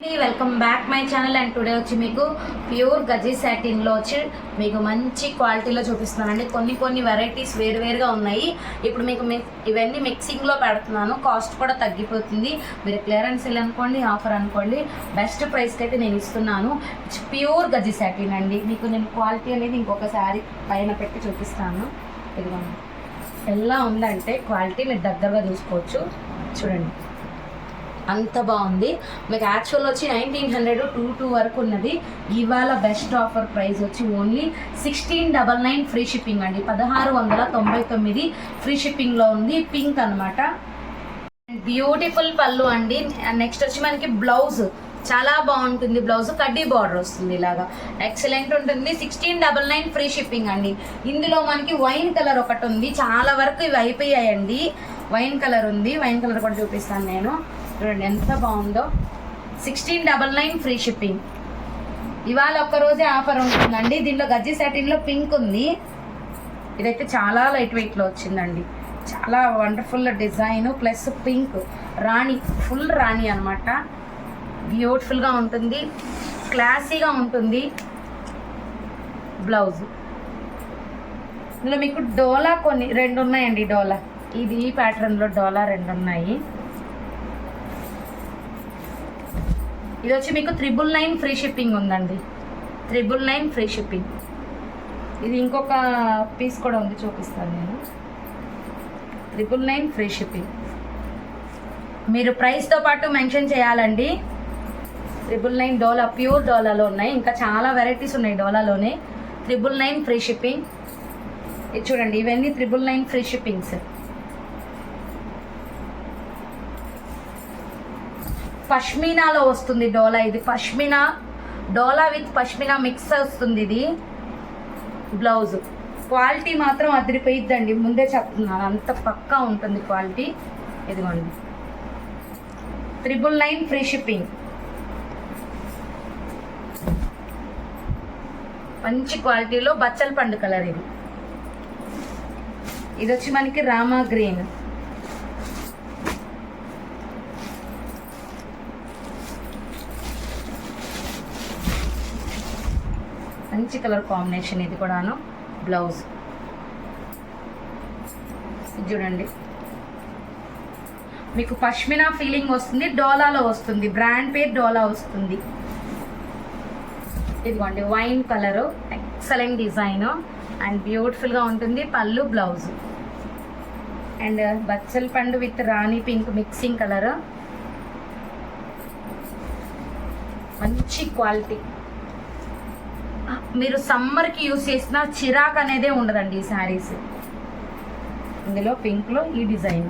Welcome back my channel. And today వచ్చి మీకు pure Gaji సాటిన్లో వచ్చి మీకు మంచి క్వాలిటీలో చూపిస్తున్నానండి. కొన్ని వెరైటీస్ వేరువేరుగా ఉన్నాయి. ఇప్పుడు మీకు ఇవన్నీ మిక్సింగ్లో పెడుతున్నాను. కాస్ట్ కూడా తగ్గిపోతుంది. మీరు క్లియరెన్స్ సేల్ అనుకోండి, ఆఫర్ అనుకోండి, బెస్ట్ ప్రైస్కి అయితే నేను ఇస్తున్నాను. ప్యూర్ గజీ సాటిన్ అండి. మీకు నేను క్వాలిటీ అనేది ఇంకొకసారి పైన పెట్టి చూపిస్తాను. ఇదిగోండి ఎలా ఉందంటే క్వాలిటీ మీరు దగ్గరగా చూసుకోవచ్చు. చూడండి అంత బాగుంది. మీకు యాక్చువల్ వచ్చి 1900 వరకు ఉన్నది. ఇవాళ బెస్ట్ ఆఫర్ ప్రైస్ వచ్చి ఓన్లీ 1699 ఫ్రీ షిప్పింగ్ అండి. 1699 ఫ్రీ షిప్పింగ్లో ఉంది. పింక్ అనమాట. బ్యూటిఫుల్ పళ్ళు అండి. నెక్స్ట్ వచ్చి మనకి బ్లౌజ్ చాలా బాగుంటుంది. బ్లౌజ్ కడ్డీ బార్డర్ వస్తుంది. ఇలాగా ఎక్సలెంట్ ఉంటుంది. 1699 ఫ్రీ షిప్పింగ్ అండి. ఇందులో మనకి వైన్ కలర్ ఒకటి ఉంది. చాలా వరకు ఇవి అయిపోయాయండి. వైన్ కలర్ ఉంది. వైన్ కలర్ కూడా చూపిస్తాను నేను. చూడండి ఎంత బాగుందో. 1699 ఫ్రీ షిప్పింగ్. ఇవాళ ఒక్కరోజే ఆఫర్ ఉంటుందండి. దీంట్లో గజ్జి సాటిన్లో పింక్ ఉంది. ఇదైతే చాలా లైట్ వెయిట్లో వచ్చిందండి. చాలా వండర్ఫుల్ డిజైన్ ప్లస్ పింక్ రాణి, ఫుల్ రాణి అనమాట. బ్యూటిఫుల్గా ఉంటుంది, క్లాసీగా ఉంటుంది. బ్లౌజ్ ఇందులో మీకు డోలా రెండు ఉన్నాయండి. డోలా ఇది ఈ ప్యాటర్న్లో డోలా రెండు ఉన్నాయి. ఇది వచ్చి మీకు 999 ఫ్రీ షిప్పింగ్ ఉందండి. 999 ఫ్రీ షిప్పింగ్. ఇది ఇంకొక పీస్ కూడా ఉంది, చూపిస్తాను నేను. 999 ఫ్రీ షిప్పింగ్. మీరు ప్రైస్తో పాటు మెన్షన్ చేయాలండి. 999 డోలా, ప్యూర్ డోలాలో ఉన్నాయి. ఇంకా చాలా వెరైటీస్ ఉన్నాయి డోలాలోనే. 999 ఫ్రీ షిప్పింగ్. ఇది చూడండి, ఇవన్నీ 999 ఫ్రీ షిప్పింగ్స్. పష్మీనాలో వస్తుంది డోలా. ఇది పష్మినా డోలా విత్ పష్మినా మిక్స్ వస్తుంది. ఇది బ్లౌజ్ క్వాలిటీ మాత్రం అదిరిపోయిద్దండి. ముందే చెప్తున్నాను, అంత పక్కా ఉంటుంది క్వాలిటీ. ఇదిగోండి 999 ఫ్రీ షిప్పింగ్. మంచి క్వాలిటీలో బచ్చల పండు కలర్. ఇది వచ్చి మనకి రామా గ్రీన్. మంచి కలర్ కాంబినేషన్. ఇది కూడాను బ్లౌజ్ చూడండి. మీకు పష్మినా ఫీలింగ్ వస్తుంది. డోలాలో వస్తుంది. బ్రాండ్ పేరు డోలా వస్తుంది. ఇదిగోండి wine colour, excellent design and బ్యూటిఫుల్గా ఉంటుంది. పళ్ళు, బ్లౌజ్ అండ్ బచ్చల పండు with Rani pink mixing colour. మంచి క్వాలిటీ. మీరు సమ్మర్కి యూజ్ చేసిన చిరాక్ అనేదే ఉండదండి ఈ శారీస్. ఇందులో పింక్లో ఈ డిజైన్.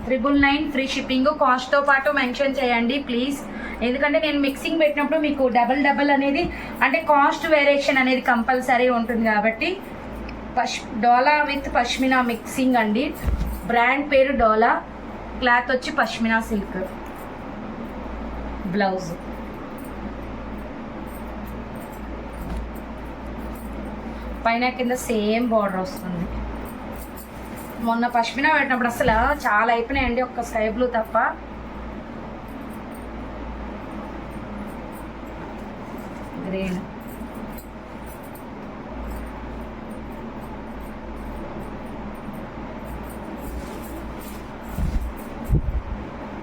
$999 free shipping. కాస్ట్తో పాటు మెన్షన్ చేయండి ప్లీజ్. ఎందుకంటే నేను మిక్సింగ్ పెట్టినప్పుడు మీకు డబల్ అనేది అంటే కాస్ట్ వేరియేషన్ అనేది కంపల్సరీ ఉంటుంది కాబట్టి. డోలా విత్ పష్మినా మిక్సింగ్ అండి. బ్రాండ్ పేరు డోలా. క్లాత్ వచ్చి పష్మినా సిల్క్. బ్లౌజ్ పైన కింద సేమ్ బార్డర్ వస్తుంది. మొన్న పష్మినా పెట్టినప్పుడు అసలు చాలా అయిపోయినాయండి, ఒక్క స్కై బ్లూ తప్ప. గ్రీన్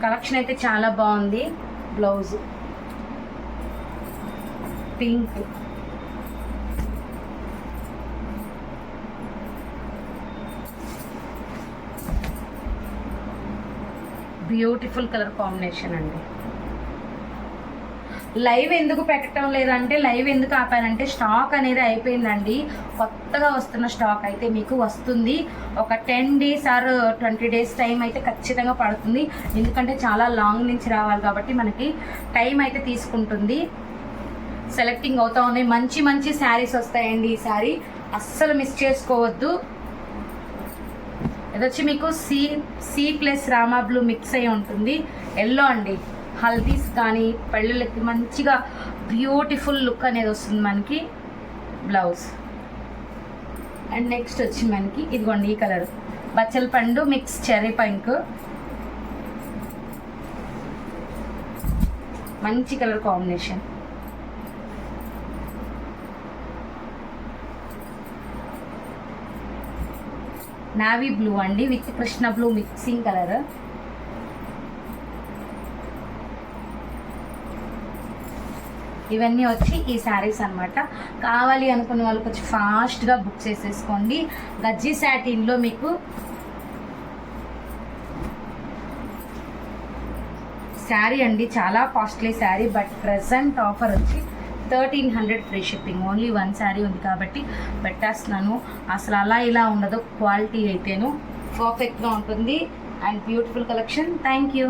కలెక్షన్ అయితే చాలా బాగుంది. Blouse pink, beautiful colour combination అండి. లైవ్ ఎందుకు పెట్టడం లేదంటే, లైవ్ ఎందుకు ఆపానంటే స్టాక్ అనేది అయిపోయిందండి. కొత్తగా వస్తున్న స్టాక్ అయితే మీకు వస్తుంది. ఒక 10 days ఆర్ 20 days టైం అయితే ఖచ్చితంగా పడుతుంది. ఎందుకంటే చాలా లాంగ్ నుంచి రావాలి కాబట్టి మనకి టైం అయితే తీసుకుంటుంది. సెలెక్టింగ్ అవుతా ఉన్నాయి. మంచి శారీస్ వస్తాయండి ఈసారి, అస్సలు మిస్ చేసుకోవద్దు. ఇది వచ్చి మీకు సి ప్లస్ రామా బ్లూ మిక్స్ అయి ఉంటుంది. ఎల్లో అండి. హల్దీస్ కానీ పెళ్ళిళ్ళకి మంచిగా బ్యూటిఫుల్ లుక్ అనేది వస్తుంది మనకి. బ్లౌజ్ అండ్ నెక్స్ట్ వచ్చి మనకి ఇదిగోండి ఈ కలర్ బచ్చల పండు మిక్స్ చెర్రీ పింక్, మంచి కలర్ కాంబినేషన్. నావీ బ్లూ అండి with Krishna blue mixing colour. ఇవన్నీ వచ్చి ఈ శారీస్ అనమాట. కావాలి అనుకున్న వాళ్ళకి వచ్చి ఫాస్ట్గా బుక్ చేసేసుకోండి. గజ్జి సాటిన్లో మీకు శారీ అండి, చాలా costly sari, but present offer వచ్చి 1300 ఫ్రీ షిప్పింగ్. ఓన్లీ 1 శారీ ఉంది కాబట్టి పెట్టేస్తున్నాను. అసలు అలా ఇలా ఉండదు, క్వాలిటీ అయితేను పర్ఫెక్ట్గా ఉంటుంది and beautiful collection. Thank you.